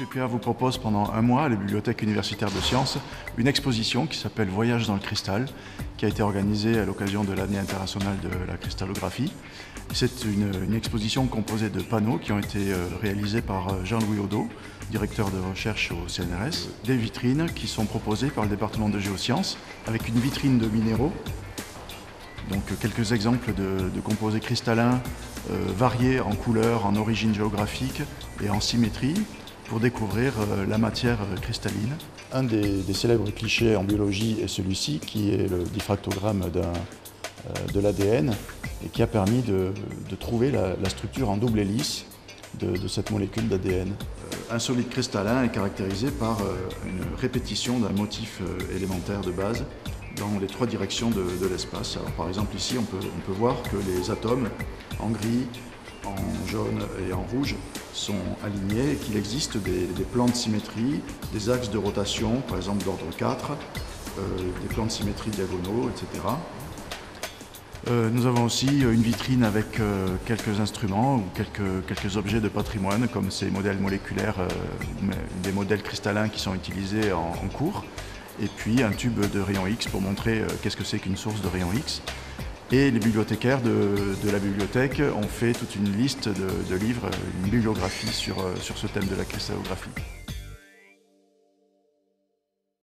l'UPPA vous propose pendant un mois à la Bibliothèque universitaire de sciences une exposition qui s'appelle Voyage dans le cristal, qui a été organisée à l'occasion de l'année internationale de la cristallographie. C'est une exposition composée de panneaux qui ont été réalisés par Jean-Louis Audot, directeur de recherche au CNRS, des vitrines qui sont proposées par le département de géosciences, avec une vitrine de minéraux. Donc quelques exemples de composés cristallins variés en couleur, en origine géographique et en symétrie pour découvrir la matière cristalline. Un des célèbres clichés en biologie est celui-ci qui est le diffractogramme de l'ADN et qui a permis de trouver la structure en double hélice de cette molécule d'ADN. Un solide cristallin est caractérisé par une répétition d'un motif élémentaire de base dans les trois directions de l'espace. Alors, par exemple, ici, on peut voir que les atomes en gris, en jaune et en rouge sont alignés et qu'il existe des plans de symétrie, des axes de rotation, par exemple d'ordre 4, des plans de symétrie diagonaux, etc. Nous avons aussi une vitrine avec quelques instruments ou quelques objets de patrimoine, comme ces modèles moléculaires, des modèles cristallins qui sont utilisés en cours. Et puis un tube de rayon X pour montrer qu'est-ce que c'est qu'une source de rayon X. Et les bibliothécaires de la bibliothèque ont fait toute une liste de livres, une bibliographie sur ce thème de la cristallographie.